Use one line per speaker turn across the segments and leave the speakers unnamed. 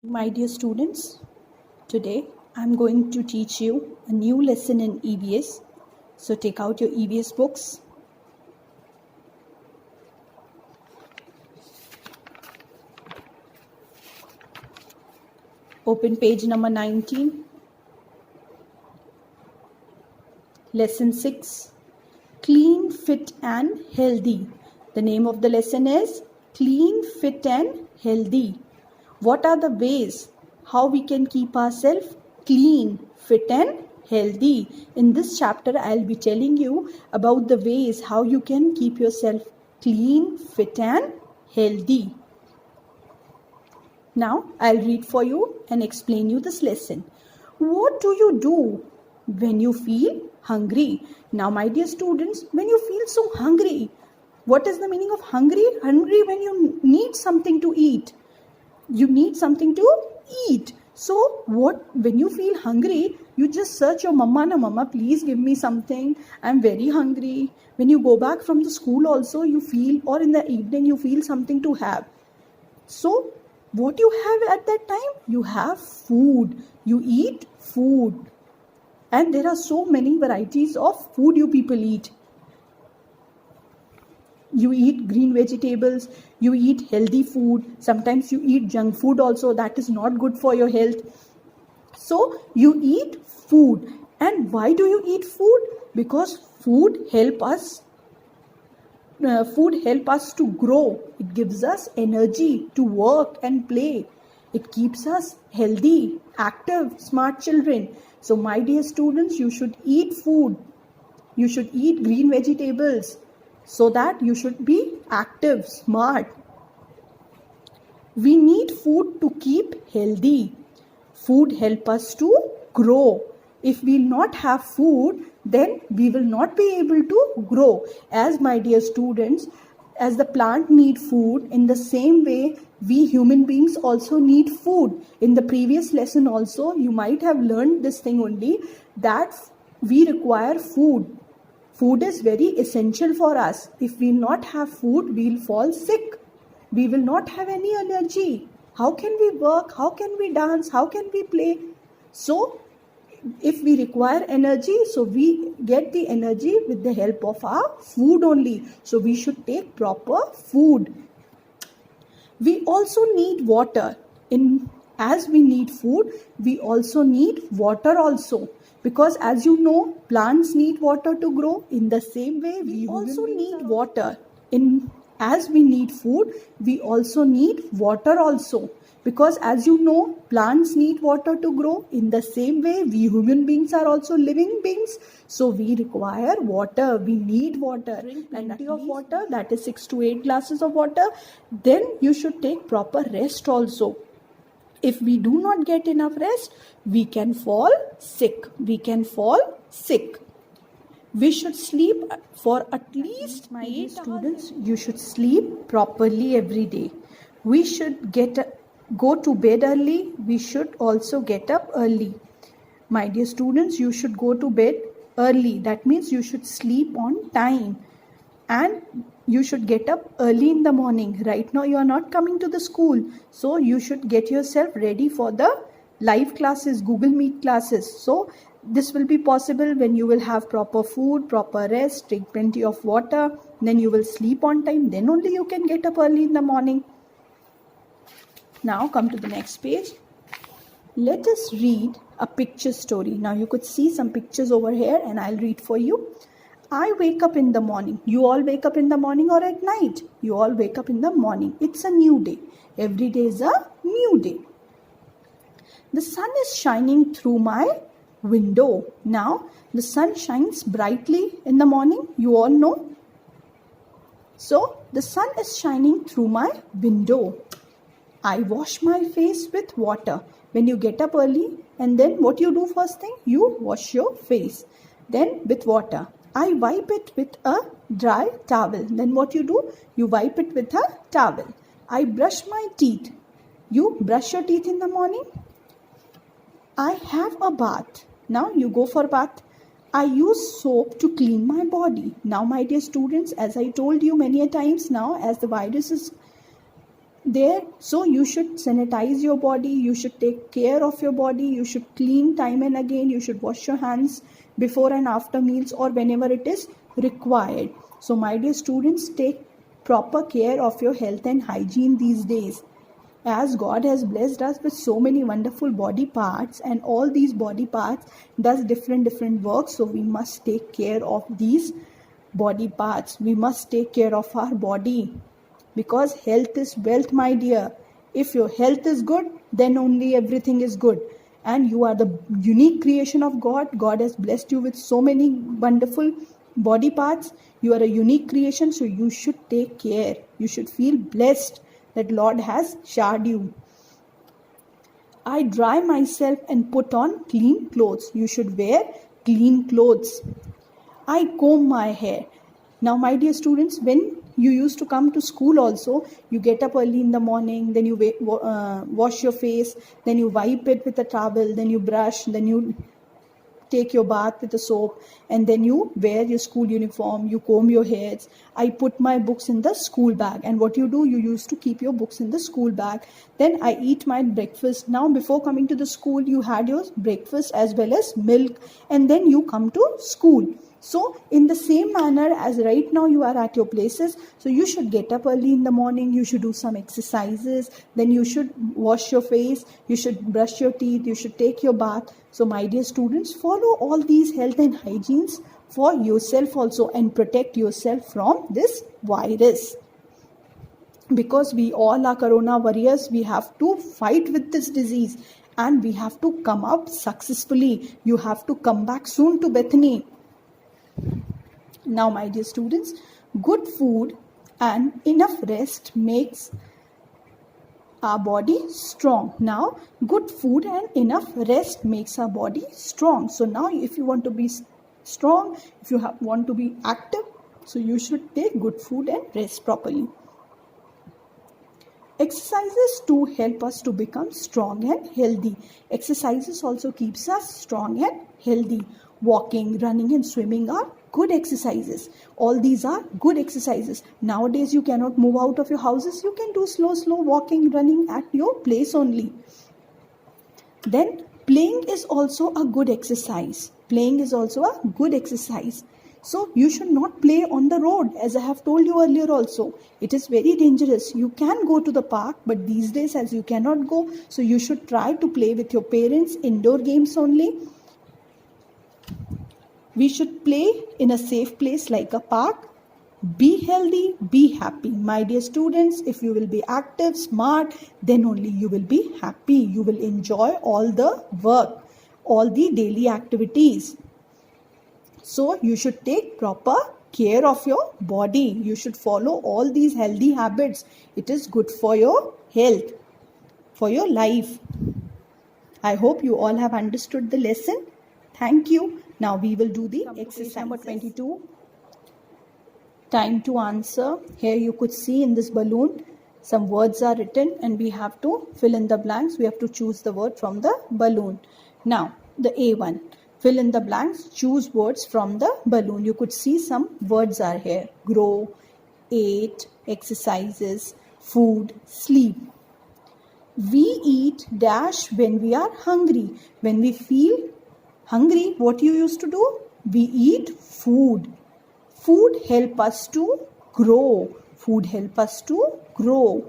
My dear students, today I'm going to teach you a new lesson in EVS. So take out your EVS books. Open page number 19. Lesson 6. Clean, fit and healthy. The name of the lesson is Clean, Fit and Healthy. What are the ways how we can keep ourselves clean, fit and healthy? In this chapter, I'll be telling you about the ways how you can keep yourself clean, fit and healthy. Now, I'll read for you and explain you this lesson. What do you do when you feel hungry? Now, my dear students, when you feel so hungry, what is the meaning of hungry? Hungry when you need something to eat. You need something to eat. So when you feel hungry, you just search your mama, na mama, please give me something. I'm very hungry. When you go back from the school also, you feel, or in the evening, you feel something to have. So what you have at that time? You have food. You eat food. And there are so many varieties of food you people eat. You eat green vegetables, you eat healthy food, sometimes you eat junk food also, that is not good for your health. So you eat food. And why do you eat food? Because food help us to grow. It gives us energy to work and play. It keeps us healthy, active, smart children. So my dear students, you should eat food. You should eat green vegetables, so that you should be active, smart. We need food to keep healthy. Food help us to grow. If we not have food, then we will not be able to grow. As my dear students, as the plant need food, in the same way, we human beings also need food. In the previous lesson also, you might have learned this thing only, that we require food. Food is very essential for us. If we not have food, we will fall sick. We will not have any energy. How can we work? How can we dance? How can we play? So, if we require energy, so we get the energy with the help of our food only. So, we should take proper food. We also need water. As we need food, we also need water also. Because as you know, plants need water to grow. In the same way, we also need water. As we need food, we also need water also. Because as you know, plants need water to grow. In the same way, we human beings are also living beings. So we require water. We need water. Drink plenty of water, that is 6 to 8 glasses of water. Then you should take proper rest also. If we do not get enough rest, we can fall sick. We should sleep for at least, my dear students, you should sleep properly every day. We should go to bed early. We should also get up early. My dear students, you should go to bed early. That means you should sleep on time. And you should get up early in the morning. Right now you are not coming to the school. So you should get yourself ready for the live classes, Google Meet classes. So this will be possible when you will have proper food, proper rest, drink plenty of water. Then you will sleep on time. Then only you can get up early in the morning. Now come to the next page. Let us read a picture story. Now you could see some pictures over here and I'll read for you. I wake up in the morning. You all wake up in the morning or at night? You all wake up in the morning. It's a new day. Every day is a new day. The sun is shining through my window. Now, the sun shines brightly in the morning. You all know. So, the sun is shining through my window. I wash my face with water. When you get up early, and then what you do first thing? You wash your face. Then with water. I wipe it with a dry towel. Then what you do? You wipe it with a towel. I brush my teeth. You brush your teeth in the morning. I have a bath. Now you go for bath. I use soap to clean my body. Now my dear students, as I told you many a times now, as the virus is there. So you should sanitize your body, you should take care of your body, you should clean time and again, you should wash your hands before and after meals or whenever it is required. So my dear students, take proper care of your health and hygiene these days. As God has blessed us with so many wonderful body parts, and all these body parts does different work, so we must take care of these body parts. We must take care of our body, because health is wealth, my dear. If your health is good, then only everything is good. And you are the unique creation of God. God has blessed you with so many wonderful body parts. You are a unique creation, so you should take care. You should feel blessed that Lord has showered you. I dry myself and put on clean clothes. You should wear clean clothes. I comb my hair. Now, my dear students, when you used to come to school also, you get up early in the morning, then you wash your face, then you wipe it with a towel, then you brush, then you take your bath with a soap, and then you wear your school uniform, you comb your hairs. I put my books in the school bag. And what you do, you used to keep your books in the school bag. Then I eat my breakfast. Now, before coming to the school, you had your breakfast as well as milk, and then you come to school. So in the same manner as right now you are at your places, so you should get up early in the morning, you should do some exercises, then you should wash your face, you should brush your teeth, you should take your bath. So my dear students, follow all these health and hygienes for yourself also, and protect yourself from this virus. Because we all are corona warriors, we have to fight with this disease, and we have to come out successfully. You have to come back soon to Bethany. Now, my dear students, good food and enough rest makes our body strong. Now, good food and enough rest makes our body strong. So now, if you want to be strong, if you want to be active, so you should take good food and rest properly. Exercises to help us to become strong and healthy. Exercises also keeps us strong and healthy. Walking, running and swimming are good exercises. All these are good exercises. Nowadays you cannot move out of your houses. You can do slow walking, running at your place only. Then playing is also a good exercise. Playing is also a good exercise. So you should not play on the road, as I have told you earlier also. It is very dangerous. You can go to the park, but these days as you cannot go, so you should try to play with your parents, indoor games only. We should play in a safe place like a park. Be healthy, be happy. My dear students, if you will be active, smart, then only you will be happy. You will enjoy all the work, all the daily activities. So you should take proper care of your body. You should follow all these healthy habits. It is good for your health, for your life. I hope you all have understood the lesson. Thank you. Now we will do the exercise number 22. Time to answer. Here you could see in this balloon some words are written, and we have to fill in the blanks. We have to choose the word from the balloon. Now the A1. Fill in the blanks. Choose words from the balloon. You could see some words are here. Grow, ate, exercises, food, sleep. We eat dash when we are hungry. When we feel hungry, what you used to do? We eat food. Food help us to grow. Food help us to grow.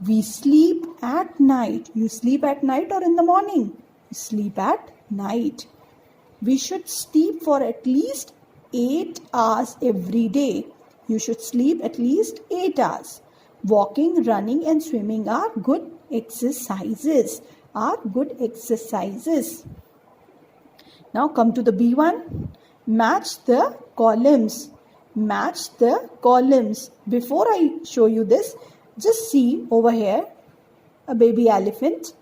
We sleep at night. You sleep at night or in the morning? You sleep at night. We should sleep for at least 8 hours every day. You should sleep at least 8 hours. Walking, running and swimming are good exercises. Now come to the B1. Match the columns. Match the columns. Before I show you this, just see over here a baby elephant.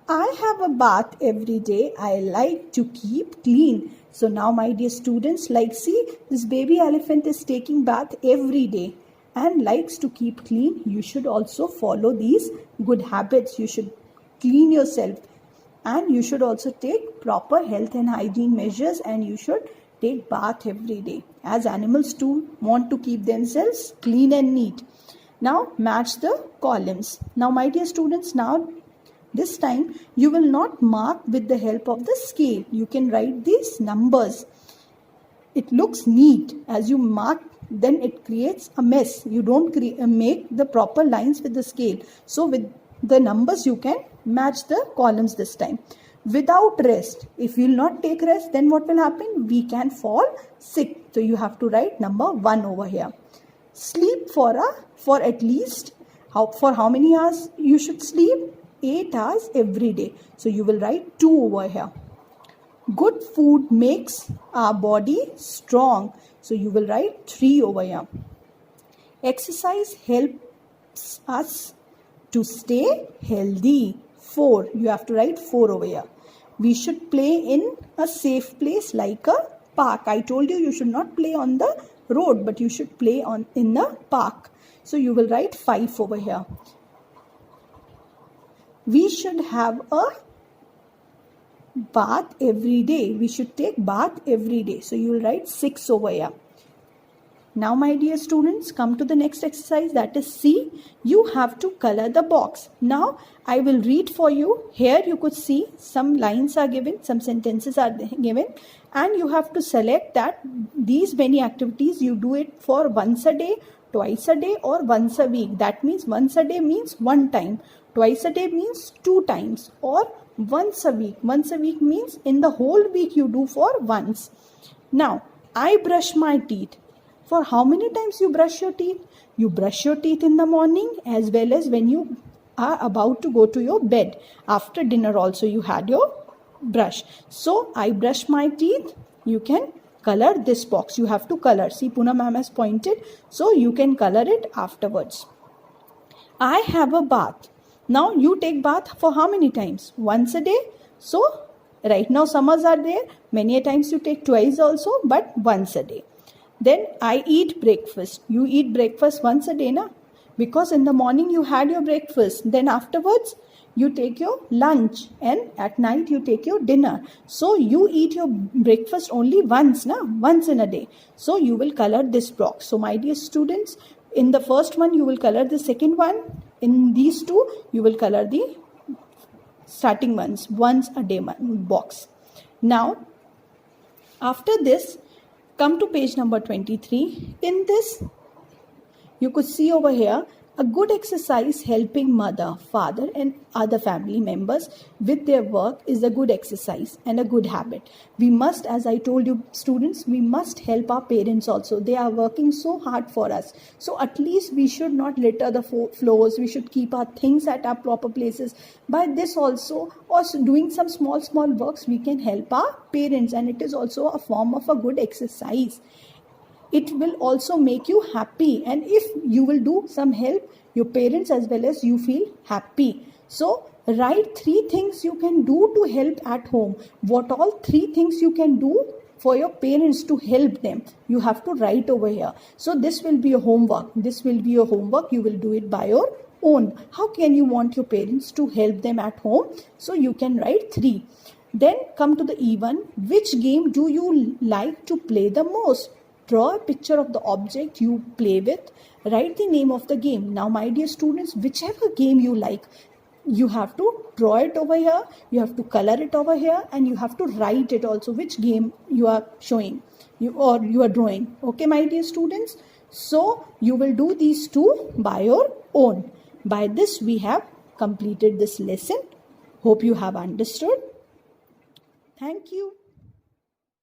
I have a bath every day. I like to keep clean. So now my dear students, see, this baby elephant is taking bath every day and likes to keep clean. You should also follow these good habits. You should clean yourself, and you should also take proper health and hygiene measures, and you should take bath every day, as animals too want to keep themselves clean and neat. Now match the columns. Now my dear students, now this time you will not mark with the help of the scale. You can write these numbers. It looks neat. As you mark, then it creates a mess. You don't make the proper lines with the scale. So with the numbers you can match the columns this time. Without rest, if you will not take rest, then what will happen? We can fall sick. So you have to write number 1 over here. Sleep for at least, for how many hours you should sleep? 8 hours every day. So you will write 2 over here. Good food makes our body strong. So you will write 3 over here. Exercise helps us to stay healthy. 4. You have to write 4 over here. We should play in a safe place like a park. I told you should not play on the road, but you should play in the park. So you will write 5 over here. We should have a bath every day. We should take bath every day. So you will write 6 over here. Now my dear students, come to the next exercise, that is C. You have to color the box. Now I will read for you. Here you could see some lines are given, some sentences are given, and you have to select that these many activities you do it for once a day, twice a day, or once a week. That means once a day means 1 time, twice a day means 2 times, or once a week. Once a week means in the whole week you do for once. Now I brush my teeth. For how many times you brush your teeth? You brush your teeth in the morning as well as when you are about to go to your bed. After dinner also you had your brush. So I brush my teeth. You can color this box. You have to color. See, Poonam ma'am has pointed. So you can color it afterwards. I have a bath. Now you take bath for how many times? Once a day. So right now summers are there. Many a times you take twice also, but once a day. Then I eat breakfast. You eat breakfast once a day, na? Because in the morning you had your breakfast. Then afterwards you take your lunch, and at night you take your dinner. So you eat your breakfast only once, na? Once in a day. So you will color this box. So my dear students, in the first one you will color the second one. In these two you will color the starting ones, once a day box. Now after this, come to page number 23. In this, you could see over here a good exercise helping mother, father and other family members with their work is a good exercise and a good habit. We must, as I told you students, we must help our parents also. They are working so hard for us. So at least we should not litter the floors. We should keep our things at our proper places. By this also, or doing some small works, we can help our parents, and it is also a form of a good exercise. It will also make you happy, and if you will do some help, your parents as well as you feel happy. So write 3 things you can do to help at home. What all 3 things you can do for your parents to help them, you have to write over here. So this will be your homework. You will do it by your own. How can you want your parents to help them at home? So you can write 3. Then come to the E1. Which game do you like to play the most? Draw a picture of the object you play with. Write the name of the game. Now, my dear students, whichever game you like, you have to draw it over here. You have to color it over here, and you have to write it also, which game you are showing you are drawing. Okay, my dear students. So you will do these 2 by your own. By this, we have completed this lesson. Hope you have understood. Thank you.